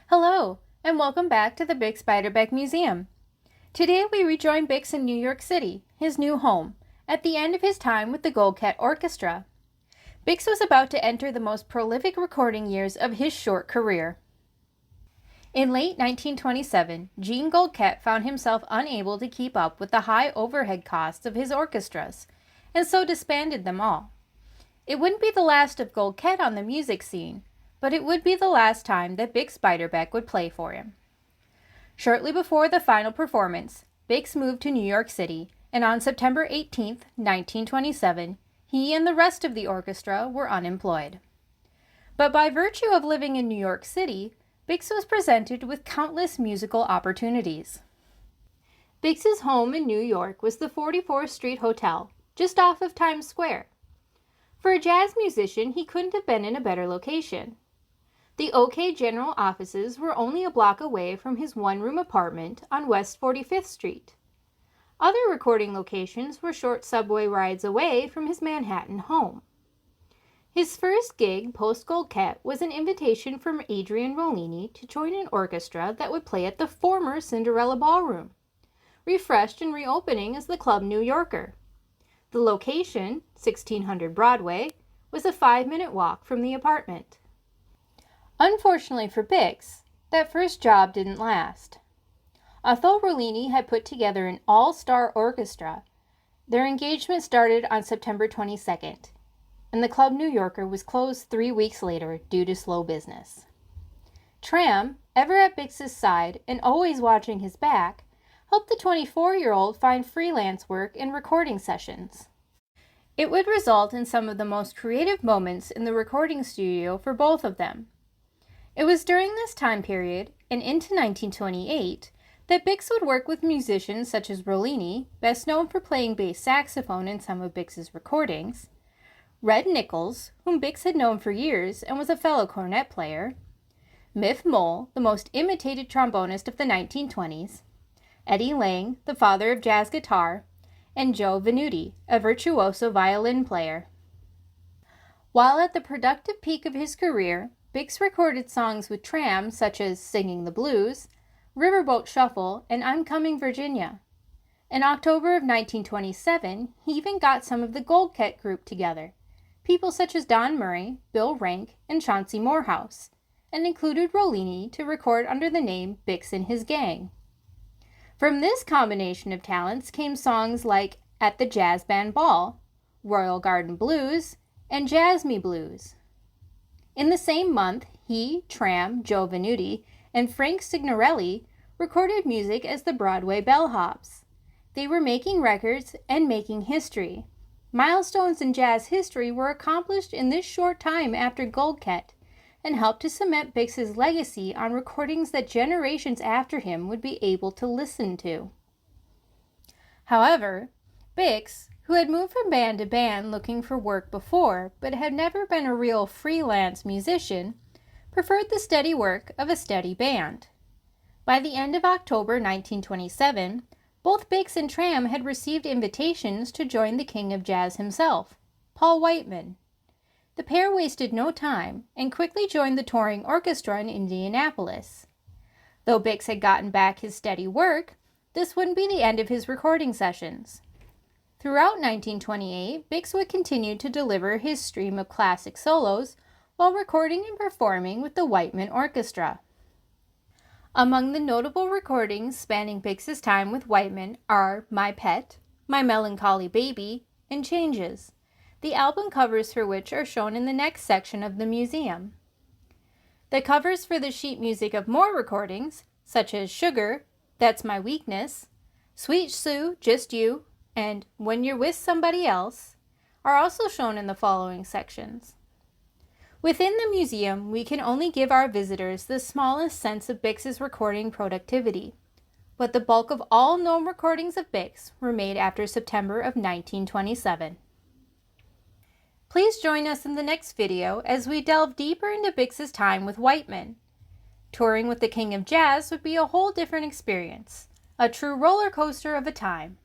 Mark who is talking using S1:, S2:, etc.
S1: Hello, and welcome back to the Bix Beiderbecke Museum. Today we rejoin Bix in New York City, his new home, at the end of his time with the Goldkat Orchestra. Bix was about to enter the most prolific recording years of his short career. In late 1927, Gene Goldkat found himself unable to keep up with the high overhead costs of his orchestras, and so disbanded them all. It wouldn't be the last of Goldkat on the music scene, but it would be the last time that Bix Beiderbecke would play for him. Shortly before the final performance, Bix moved to New York City, and on September 18, 1927, he and the rest of the orchestra were unemployed. But by virtue of living in New York City, Bix was presented with countless musical opportunities. Bix's home in New York was the 44th Street Hotel, just off of Times Square. For a jazz musician, he couldn't have been in a better location. The OK General offices were only a block away from his one-room apartment on West 45th Street. Other recording locations were short subway rides away from his Manhattan home. His first gig post-Goldkat was an invitation from Adrian Rollini to join an orchestra that would play at the former Cinderella Ballroom, refreshed and reopening as the Club New Yorker. The location, 1600 Broadway, was a 5-minute walk from the apartment. Unfortunately for Bix, that first job didn't last. Although Rollini had put together an all-star orchestra, their engagement started on September 22nd, and the Club New Yorker was closed 3 weeks later due to slow business. Tram, ever at Bix's side and always watching his back, helped the 24-year-old find freelance work and recording sessions. It would result in some of the most creative moments in the recording studio for both of them. It was during this time period, and into 1928, that Bix would work with musicians such as Rollini, best known for playing bass saxophone in some of Bix's recordings, Red Nichols, whom Bix had known for years and was a fellow cornet player, Miff Mole, the most imitated trombonist of the 1920s, Eddie Lang, the father of jazz guitar, and Joe Venuti, a virtuoso violin player. While at the productive peak of his career, Bix recorded songs with Tram such as Singing the Blues, Riverboat Shuffle, and I'm Coming Virginia. In October of 1927, he even got some of the Goldkat group together, people such as Don Murray, Bill Rank, and Chauncey Morehouse, and included Rollini to record under the name Bix and His Gang. From this combination of talents came songs like At the Jazz Band Ball, Royal Garden Blues, and Jazz Me Blues. In the same month, he, Tram, Joe Venuti, and Frank Signorelli recorded music as the Broadway Bellhops. They were making records and making history. Milestones in jazz history were accomplished in this short time after Goldkat, and helped to cement Bix's legacy on recordings that generations after him would be able to listen to. However, Bix, who had moved from band to band looking for work before, but had never been a real freelance musician, preferred the steady work of a steady band. By the end of October 1927, both Bix and Tram had received invitations to join the king of jazz himself, Paul Whiteman. The pair wasted no time and quickly joined the touring orchestra in Indianapolis. Though Bix had gotten back his steady work, this wouldn't be the end of his recording sessions. Throughout 1928, Bix would continue to deliver his stream of classic solos while recording and performing with the Whiteman Orchestra. Among the notable recordings spanning Bix's time with Whiteman are My Pet, My Melancholy Baby, and Changes, the album covers for which are shown in the next section of the museum. The covers for the sheet music of more recordings, such as Sugar, That's My Weakness, Sweet Sue, Just You, and When You're With Somebody Else, are also shown in the following sections. Within the museum, we can only give our visitors the smallest sense of Bix's recording productivity, but the bulk of all known recordings of Bix were made after September of 1927. Please join us in the next video as we delve deeper into Bix's time with Whiteman. Touring with the King of Jazz would be a whole different experience, a true roller coaster of a time.